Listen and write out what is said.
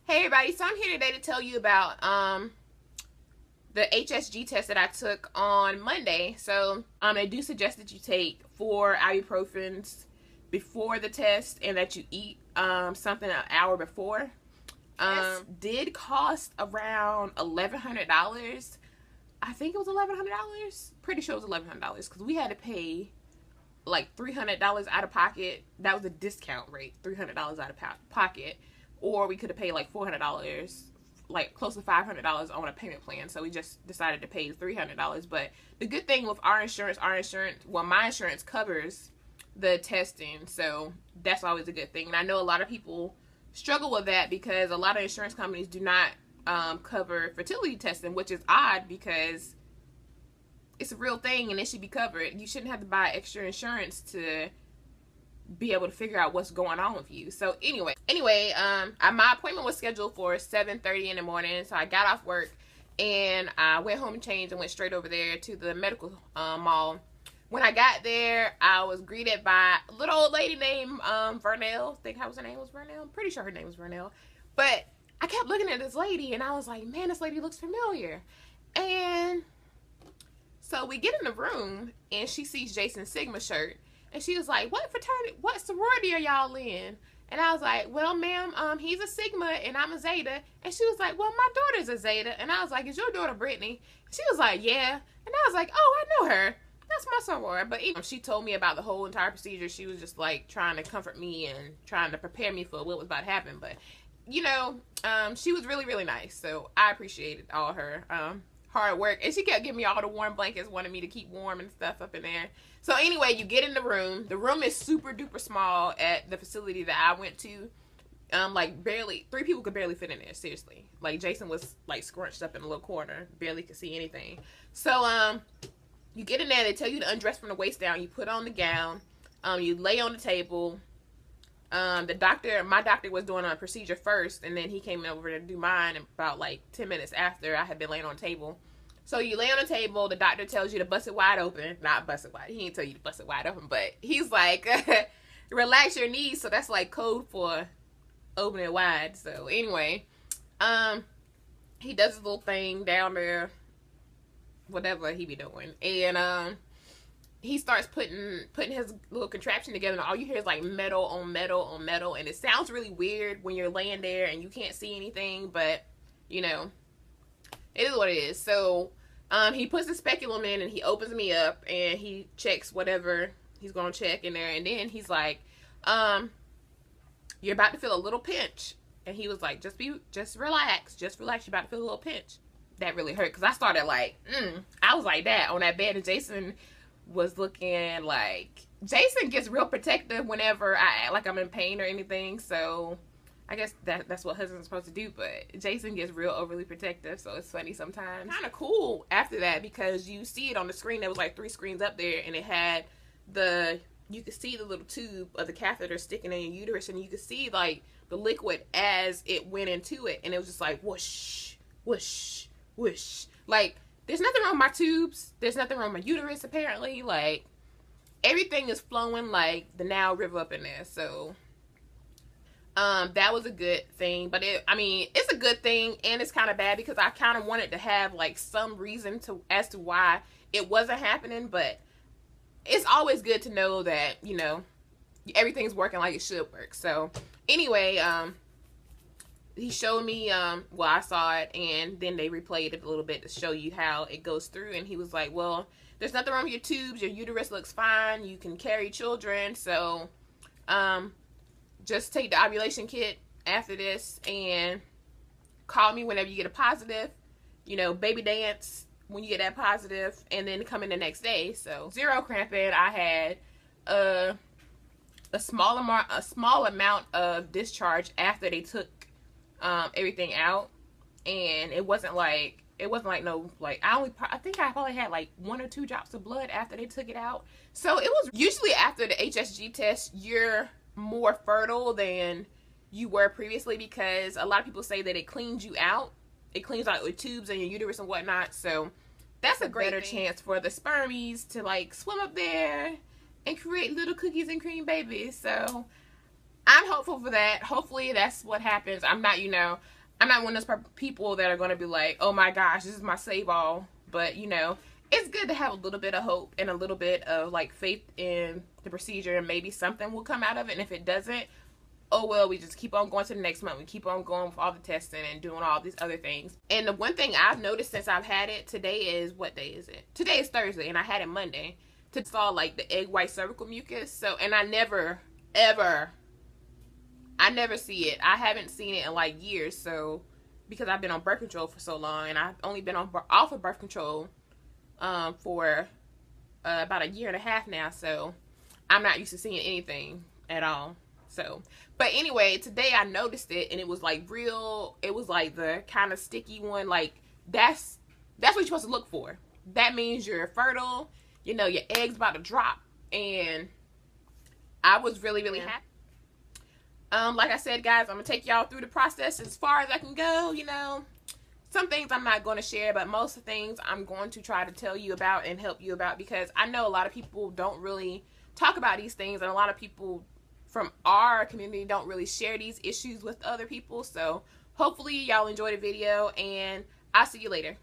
Hey everybody, so I'm here today to tell you about the HSG test that I took on Monday. So they do suggest that you take 4 ibuprofens before the test and that you eat something an hour before. Did cost around $1,100. I think it was $1,100. Pretty sure it was $1,100 because we had to pay like $300 out of pocket. That was the discount rate, $300 out of pocket. Or we could have paid like $400, like close to $500 on a payment plan. So we just decided to pay $300. But the good thing with our insurance, well, my insurance covers the testing. So that's always a good thing. And I know a lot of people struggle with that because a lot of insurance companies do not cover fertility testing, which is odd because it's a real thing and it should be covered. You shouldn't have to buy extra insurance to be able to figure out what's going on with you. So anyway, my appointment was scheduled for 7:30 in the morning. So I got off work and I went home and changed and went straight over there to the medical mall. When I got there, I was greeted by a little old lady named Vernell. I think her name was Vernell. I'm pretty sure her name was Vernell. But I kept looking at this lady and I was like, man, this lady looks familiar. And so we get in the room and she sees Jason's Sigma shirt. And she was like, what fraternity, what sorority are y'all in? And I was like, well, ma'am, he's a Sigma and I'm a Zeta. And she was like, well, my daughter's a Zeta. And I was like, is your daughter Brittany? She was like, yeah. And I was like, oh, I know her. That's my soror. But even she told me about the whole entire procedure. She was just like trying to comfort me and trying to prepare me for what was about to happen. But, you know, she was really, really nice. So I appreciated all her hard work. And she kept giving me all the warm blankets, wanted me to keep warm and stuff up in there. So anyway, you get in the room. The room is super duper small at the facility that I went to. Like barely, 3 people could barely fit in there, seriously. Like Jason was like scrunched up in a little corner, barely could see anything. So you get in there, they tell you to undress from the waist down, you put on the gown, you lay on the table. My doctor was doing a procedure first, and then he came over to do mine about like 10 minutes after I had been laying on the table. So you lay on the table, the doctor tells you to bust it wide open. Not bust it wide, he didn't tell you to bust it wide open, but he's like, relax your knees, so that's like code for open it wide. So anyway, he does his little thing down there, whatever he be doing, and he starts putting his little contraption together, and all you hear is like metal on metal on metal, and it sounds really weird when you're laying there and you can't see anything, but you know, it is what it is. So he puts the speculum in and he opens me up and he checks whatever he's gonna check in there, and then he's like, you're about to feel a little pinch. And he was like, just relax, you're about to feel a little pinch. That really hurt because I started like, I was like that on that bed, and Jason was looking like, Jason gets real protective whenever I act like I'm in pain or anything. So I guess that's what husbands are supposed to do, but Jason gets real overly protective, so it's funny sometimes. Kind of cool after that because you see it on the screen. There was like 3 screens up there, and it had you could see the little tube of the catheter sticking in your uterus, and you could see like the liquid as it went into it, and it was just like whoosh, whoosh, whoosh. Like, there's nothing wrong with my tubes. There's nothing wrong with my uterus, apparently. Like, everything is flowing like the Nile River up in there, so that was a good thing. But it's a good thing, and it's kind of bad because I kind of wanted to have like some reason as to why it wasn't happening. But it's always good to know that, you know, everything's working like it should work. So anyway, he showed me, well, I saw it, and then they replayed it a little bit to show you how it goes through. And he was like, well, there's nothing wrong with your tubes. Your uterus looks fine. You can carry children. So just take the ovulation kit after this and call me whenever you get a positive. You know, baby dance when you get that positive, and then come in the next day. So 0 cramping. I had a small amount of discharge after they took everything out, and it wasn't like no, like I think I probably had like 1 or 2 drops of blood after they took it out. So it was usually after the HSG test you're more fertile than you were previously, because a lot of people say that it cleans you out. It cleans out your tubes and your uterus and whatnot. So that's a greater chance for the spermies to like swim up there and create little cookies and cream babies. So I'm hopeful for that. Hopefully that's what happens. I'm not, you know, I'm not one of those people that are going to be like, oh my gosh, this is my save all. But, you know, it's good to have a little bit of hope and a little bit of like faith in the procedure, and maybe something will come out of it. And if it doesn't, oh well, we just keep on going to the next month. We keep on going with all the testing and doing all these other things. And the one thing I've noticed since I've had it, today is, what day is it? Today is Thursday, and I had it Monday. To saw like the egg white cervical mucus. So, and I never see it. I haven't seen it in like years. So, because I've been on birth control for so long, and I've only been off of birth control for about a year and a half now. So, I'm not used to seeing anything at all. So, but anyway, today I noticed it, and it was like real. It was like the kind of sticky one. Like that's what you're supposed to look for. That means you're fertile. You know, your egg's about to drop. And I was really, really happy. Like I said, guys, I'm going to take y'all through the process as far as I can go. You know, some things I'm not going to share, but most of the things I'm going to try to tell you about and help you about, because I know a lot of people don't really talk about these things, and a lot of people from our community don't really share these issues with other people. So hopefully y'all enjoy the video, and I'll see you later.